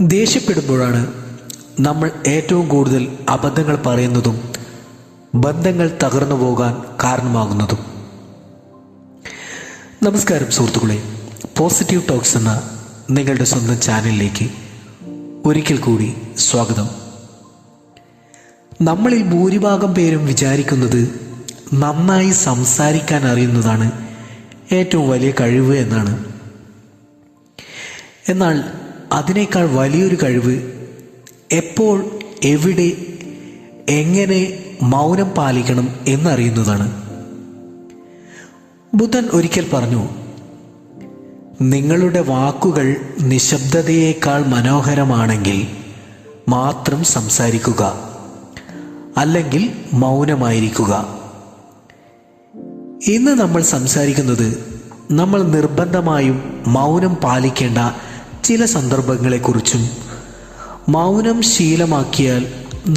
ദേഷ്യപ്പെടുമ്പോഴാണ് നമ്മൾ ഏറ്റവും കൂടുതൽ അബദ്ധങ്ങൾ പറയുന്നതും ബന്ധങ്ങൾ തകർന്നു പോകാൻ കാരണമാകുന്നതും. നമസ്കാരം സുഹൃത്തുക്കളെ, പോസിറ്റീവ് ടോക്സ് എന്ന നിങ്ങളുടെ സ്വന്തം ചാനലിലേക്ക് ഒരിക്കൽ കൂടി സ്വാഗതം. നമ്മളിൽ ഭൂരിഭാഗം പേരും വിചാരിക്കുന്നത് നന്നായി സംസാരിക്കാൻ അറിയുന്നതാണ് ഏറ്റവും വലിയ കഴിവ് എന്നാണ്. എന്നാൽ അതിനേക്കാൾ വലിയൊരു കഴിവ് എപ്പോൾ, എവിടെ, എങ്ങനെ മൗനം പാലിക്കണം എന്നറിയുന്നതാണ്. ബുദ്ധൻ ഒരിക്കൽ പറഞ്ഞു, നിങ്ങളുടെ വാക്കുകൾ നിശബ്ദതയേക്കാൾ മനോഹരമാണെങ്കിൽ മാത്രം സംസാരിക്കുക, അല്ലെങ്കിൽ മൗനമായിരിക്കുക. ഇന്ന് നമ്മൾ സംസാരിക്കുന്നത് നമ്മൾ നിർബന്ധമായും മൗനം പാലിക്കേണ്ട ചില സന്ദർഭങ്ങളെക്കുറിച്ചും മൗനം ശീലമാക്കിയാൽ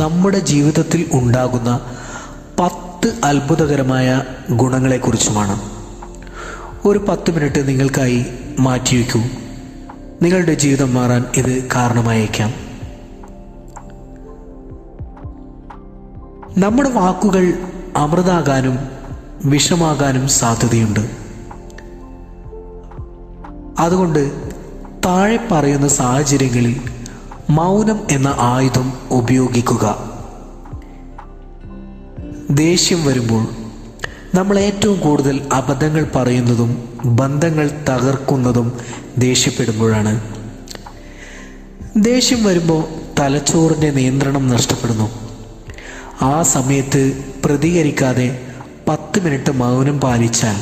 നമ്മുടെ ജീവിതത്തിൽ ഉണ്ടാകുന്ന 10 അത്ഭുതകരമായ ഗുണങ്ങളെക്കുറിച്ചുമാണ്. ഒരു 10 മിനിറ്റ് നിങ്ങൾക്കായി മാറ്റിവെക്കൂ. നിങ്ങളുടെ ജീവിതം മാറാൻ ഇത് കാരണമായേക്കാം. നമ്മുടെ വാക്കുകൾ അമൃതാകാനും വിഷമാകാനും സാധ്യതയുണ്ട്. അതുകൊണ്ട് താഴെ പറയുന്ന സാഹചര്യങ്ങളിൽ മൗനം എന്ന ആയുധം ഉപയോഗിക്കുക. ദേഷ്യം വരുമ്പോൾ നമ്മൾ ഏറ്റവും കൂടുതൽ അബദ്ധങ്ങൾ പറയുന്നതും ബന്ധങ്ങൾ തകർക്കുന്നതും ദേഷ്യപ്പെടുമ്പോഴാണ്. ദേഷ്യം വരുമ്പോൾ തലച്ചോറിൻ്റെ നിയന്ത്രണം നഷ്ടപ്പെടുന്നു. ആ സമയത്ത് പ്രതികരിക്കാതെ 10 മിനിറ്റ് മൗനം പാലിച്ചാൽ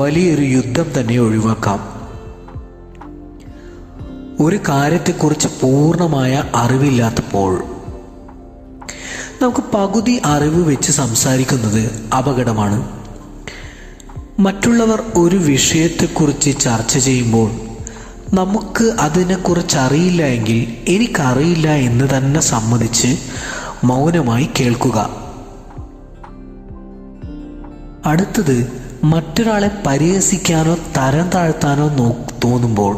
വലിയൊരു യുദ്ധം തന്നെ ഒഴിവാക്കാം. ഒരു കാര്യത്തെക്കുറിച്ച് പൂർണ്ണമായ അറിവില്ലാത്തപ്പോൾ നമുക്ക് പകുതി അറിവ് വെച്ച് സംസാരിക്കുന്നത് അപകടമാണ്. മറ്റുള്ളവർ ഒരു വിഷയത്തെക്കുറിച്ച് ചർച്ച ചെയ്യുമ്പോൾ നമുക്ക് അതിനെക്കുറിച്ച് അറിയില്ല എങ്കിൽ എനിക്കറിയില്ല എന്ന് തന്നെ സമ്മതിച്ച് മൗനമായി കേൾക്കുക. അടുത്തത്, മറ്റൊരാളെ പരിഹസിക്കാനോ തരം താഴ്ത്താനോ തോന്നുമ്പോൾ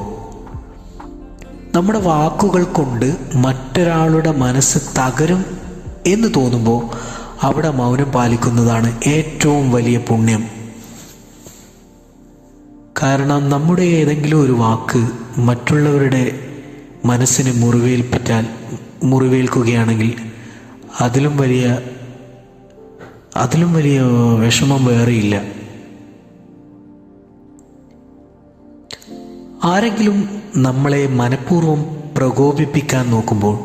നമ്മുടെ വാക്കുകൾ കൊണ്ട് മറ്റൊരാളുടെ മനസ്സ് തകരും എന്ന് തോന്നുമ്പോൾ അവിടെ മൗനം പാലിക്കുന്നതാണ് ഏറ്റവും വലിയ പുണ്യം. കാരണം നമ്മുടെ ഏതെങ്കിലും ഒരു വാക്ക് മറ്റുള്ളവരുടെ മനസ്സിനെ മുറിവേൽക്കുകയാണെങ്കിൽ അതിലും വലിയ വിഷമം വേറെയില്ല. ആരെങ്കിലും നമ്മളെ മനഃപൂർവ്വം പ്രകോപിപ്പിക്കാൻ നോക്കുമ്പോൾ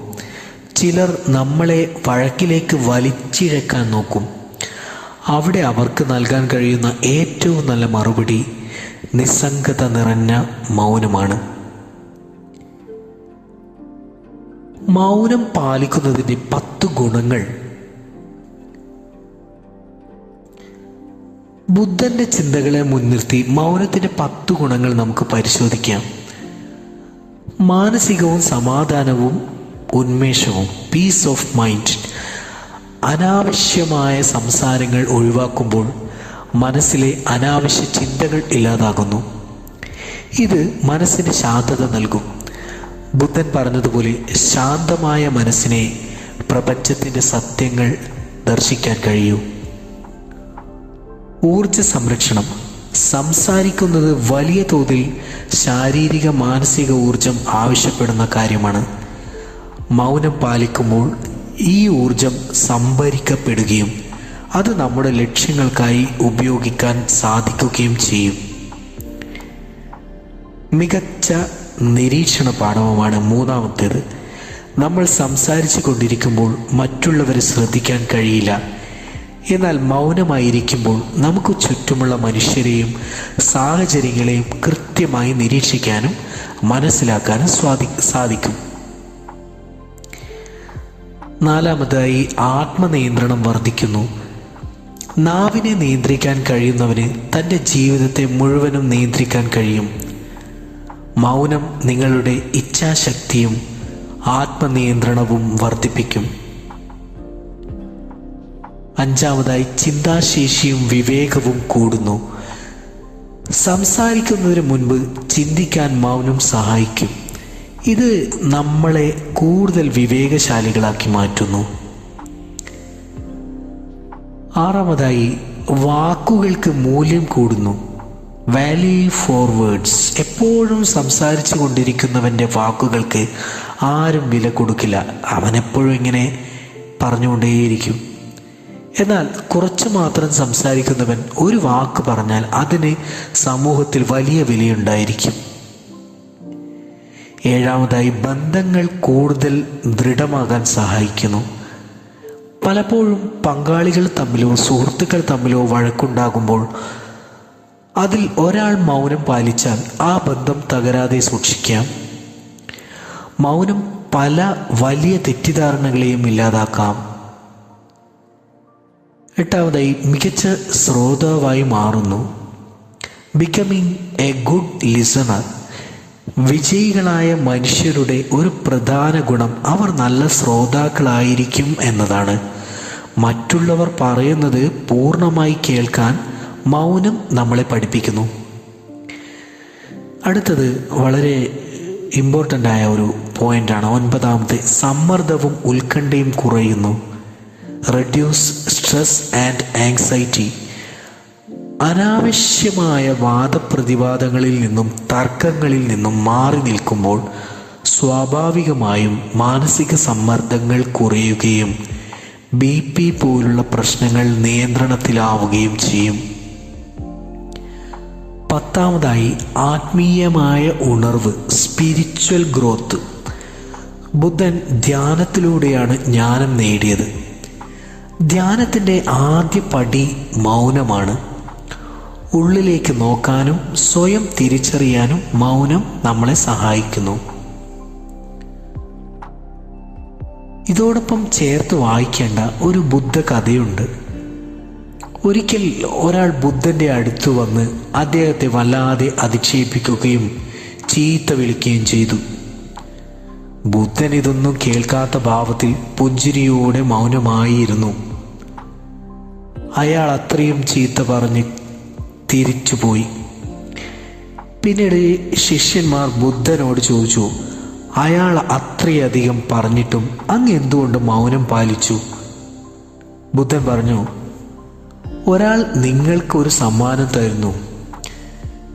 ചിലർ നമ്മളെ വഴക്കിലേക്ക് വലിച്ചിഴക്കാൻ നോക്കും. അവിടെ അവർക്ക് നൽകാൻ കഴിയുന്ന ഏറ്റവും നല്ല മറുപടി നിസ്സംഗത നിറഞ്ഞ മൗനമാണ്. മൗനം പാലിക്കുന്നതിൻ്റെ 10 ഗുണങ്ങൾ. ബുദ്ധന്റെ ചിന്തകളെ മുൻനിർത്തി മൗനത്തിന്റെ 10 ഗുണങ്ങൾ നമുക്ക് പരിശോധിക്കാം. മാനസികവും സമാധാനവും ഉന്മേഷവും, പീസ് ഓഫ് മൈൻഡ്. അനാവശ്യമായ സംസാരങ്ങൾ ഒഴിവാക്കുമ്പോൾ മനസ്സിലെ അനാവശ്യ ചിന്തകൾ ഇല്ലാതാകുന്നു. ഇത് മനസ്സിന് ശാന്തത നൽകും. ബുദ്ധൻ പറഞ്ഞതുപോലെ ശാന്തമായ മനസ്സിനെ പ്രപഞ്ചത്തിൻ്റെ സത്യങ്ങൾ ദർശിക്കാൻ കഴിയൂ. ഊർജ സംരക്ഷണം. സംസാരിക്കുന്നത് വലിയ തോതിൽ ശാരീരിക മാനസിക ഊർജം ആവശ്യപ്പെടുന്ന കാര്യമാണ്. മൗനം പാലിക്കുമ്പോൾ ഈ ഊർജം സംഭരിക്കപ്പെടുകയും അത് നമ്മുടെ ലക്ഷ്യങ്ങൾക്കായി ഉപയോഗിക്കാൻ സാധിക്കുകയും ചെയ്യും. മികച്ച നിരീക്ഷണ പാഠവുമാണ് മൂന്നാമത്തേത്. നമ്മൾ സംസാരിച്ചു കൊണ്ടിരിക്കുമ്പോൾ മറ്റുള്ളവരെ ശ്രദ്ധിക്കാൻ കഴിയില്ല. എന്നാൽ മൗനമായിരിക്കുമ്പോൾ നമുക്ക് ചുറ്റുമുള്ള മനുഷ്യരെയും സാഹചര്യങ്ങളെയും കൃത്യമായി നിരീക്ഷിക്കാനും മനസ്സിലാക്കാനും സാധിക്കും. നാലാമതായി, ആത്മനിയന്ത്രണം വർദ്ധിക്കുന്നു. നാവിനെ നിയന്ത്രിക്കാൻ കഴിയുന്നവന് തൻ്റെ ജീവിതത്തെ മുഴുവനും നിയന്ത്രിക്കാൻ കഴിയും. മൗനം നിങ്ങളുടെ ഇച്ഛാശക്തിയും ആത്മനിയന്ത്രണവും വർദ്ധിപ്പിക്കും. അഞ്ചാമതായി, ചിന്താശേഷിയും വിവേകവും കൂടുന്നു. സംസാരിക്കുന്നതിന് മുൻപ് ചിന്തിക്കാൻ മൗനം സഹായിക്കും. ഇത് നമ്മളെ കൂടുതൽ വിവേകശാലികളാക്കി മാറ്റുന്നു. ആറാമതായി, വാക്കുകൾക്ക് മൂല്യം കൂടുന്നു. Value for words. എപ്പോഴും സംസാരിച്ചു കൊണ്ടിരിക്കുന്നവൻ്റെ വാക്കുകൾക്ക് ആരും വില കൊടുക്കില്ല. അവനെപ്പോഴും ഇങ്ങനെ പറഞ്ഞുകൊണ്ടേയിരിക്കും. എന്നാൽ കുറച്ചു മാത്രം സംസാരിക്കുന്നവൻ ഒരു വാക്ക് പറഞ്ഞാൽ അതിന് സമൂഹത്തിൽ വലിയ വിലയുണ്ടായിരിക്കും. ഏഴാമതായി, ബന്ധങ്ങൾ കൂടുതൽ ദൃഢമാകാൻ സഹായിക്കുന്നു. പലപ്പോഴും പങ്കാളികൾ തമ്മിലോ സുഹൃത്തുക്കൾ തമ്മിലോ വഴക്കുണ്ടാകുമ്പോൾ അതിൽ ഒരാൾ മൗനം പാലിച്ചാൽ ആ ബന്ധം തകരാതെ സൂക്ഷിക്കാം. മൗനം പല വലിയ തെറ്റിദ്ധാരണകളെയും ഇല്ലാതാക്കാം. എട്ടാമതായി, മികച്ച ശ്രോതാവായി മാറുന്നു. Becoming a good listener. വിജയികളായ മനുഷ്യരുടെ ഒരു പ്രധാന ഗുണം അവർ നല്ല ശ്രോതാക്കളായിരിക്കും എന്നതാണ്. മറ്റുള്ളവർ പറയുന്നത് പൂർണ്ണമായി കേൾക്കാൻ മൗനം നമ്മളെ പഠിപ്പിക്കുന്നു. അടുത്തത് വളരെ ഇമ്പോർട്ടൻ്റ് ആയ ഒരു പോയിൻ്റാണ്. ഒൻപതാമത്തെ, സമ്മർദ്ദവും ഉത്കണ്ഠയും കുറയുന്നു. Reduce stress and anxiety. അനാവശ്യമായ വാദപ്രതിവാദങ്ങളിൽ നിന്നും തർക്കങ്ങളിൽ നിന്നും മാറി നിൽക്കുമ്പോൾ സ്വാഭാവികമായും മാനസിക സമ്മർദ്ദങ്ങൾ കുറയുകയും BP പോലുള്ള പ്രശ്നങ്ങൾ നിയന്ത്രണത്തിലാവുകയും ചെയ്യും. പത്താമതായി, ആത്മീയമായ ഉണർവ്, സ്പിരിച്വൽ ഗ്രോത്ത്. ബുദ്ധൻ ധ്യാനത്തിലൂടെയാണ് ജ്ഞാനം നേടിയത്. ധ്യാനത്തിൻ്റെ ആദ്യ പടി മൗനമാണ്. ഉള്ളിലേക്ക് നോക്കാനും സ്വയം തിരിച്ചറിയാനും മൗനം നമ്മളെ സഹായിക്കുന്നു. ഇതോടൊപ്പം ചേർത്ത് വായിക്കേണ്ട ഒരു ബുദ്ധ കഥയുണ്ട്. ഒരിക്കൽ ഒരാൾ ബുദ്ധൻ്റെ അടുത്ത് വന്ന് അദ്ദേഹത്തെ വല്ലാതെ അധിക്ഷേപിക്കുകയും ചീത്ത വിളിക്കുകയും ചെയ്തു. ബുദ്ധൻ ഇതൊന്നും കേൾക്കാത്ത ഭാവത്തിൽ പുഞ്ചിരിയോടെ മൗനമായിരുന്നു. അയാൾ അത്രയും ചീത്ത പറഞ്ഞ് തിരിച്ചുപോയി. പിന്നീട് ശിഷ്യന്മാർ ബുദ്ധനോട് ചോദിച്ചു, അയാൾ അത്രയധികം പറഞ്ഞിട്ടും അങ്ങ് എന്തുകൊണ്ട് മൗനം പാലിച്ചു? ബുദ്ധൻ പറഞ്ഞു, ഒരാൾ നിങ്ങൾക്കൊരു സമ്മാനം തരുന്നു,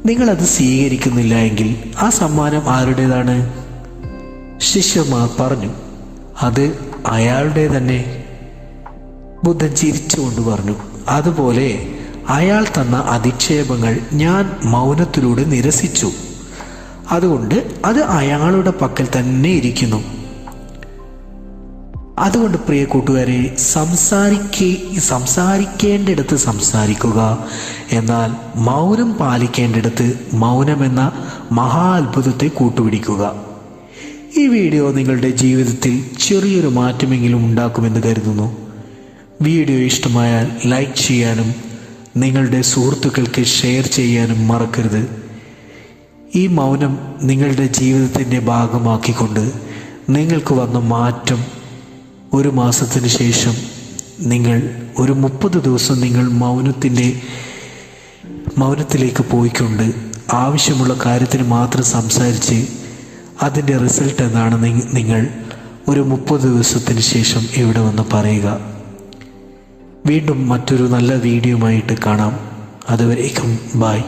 നിങ്ങളത് സ്വീകരിക്കുന്നില്ല എങ്കിൽ ആ സമ്മാനം ആരുടേതാണ്? ശിഷ്യന്മാർ പറഞ്ഞു, അത് അയാളുടെ തന്നെ. ബുദ്ധൻ ചിരിച്ചുകൊണ്ട് പറഞ്ഞു, അതുപോലെ അയാൾ തന്ന അധിക്ഷേപങ്ങൾ ഞാൻ മൗനത്തിലൂടെ നിരസിച്ചു. അതുകൊണ്ട് അത് അയാളുടെ പക്കൽ തന്നെ ഇരിക്കുന്നു. അതുകൊണ്ട് പ്രിയ കൂട്ടുകാരെ, സംസാരിക്കേണ്ടിടത്ത് സംസാരിക്കുക, എന്നാൽ മൗനം പാലിക്കേണ്ടിടത്ത് മൗനമെന്ന മഹാ അത്ഭുതത്തെ കൂട്ടുപിടിക്കുക. ഈ വീഡിയോ നിങ്ങളുടെ ജീവിതത്തിൽ ചെറിയൊരു മാറ്റമെങ്കിലും ഉണ്ടാക്കുമെന്ന് കരുതുന്നു. വീഡിയോ ഇഷ്ടമായാൽ ലൈക്ക് ചെയ്യാനും നിങ്ങളുടെ സുഹൃത്തുക്കൾക്ക് ഷെയർ ചെയ്യാനും മറക്കരുത്. ഈ മൗനം നിങ്ങളുടെ ജീവിതത്തിൻ്റെ ഭാഗമാക്കിക്കൊണ്ട് നിങ്ങൾക്ക് വന്ന മാറ്റം ഒരു മാസത്തിന് ശേഷം നിങ്ങൾ ഒരു 30 ദിവസം നിങ്ങൾ മൗനത്തിലേക്ക് പോയിക്കൊണ്ട് ആവശ്യമുള്ള കാര്യത്തിന് മാത്രം സംസാരിച്ച് അതിൻ്റെ റിസൾട്ട് എന്നാണ് നിങ്ങൾ ഒരു 30 ദിവസത്തിന് ശേഷം ഇവിടെ വന്ന് പറയുക. വീണ്ടും മറ്റൊരു നല്ല വീഡിയോയുമായിട്ട് കാണാം. അതുവരേക്കും ബൈ.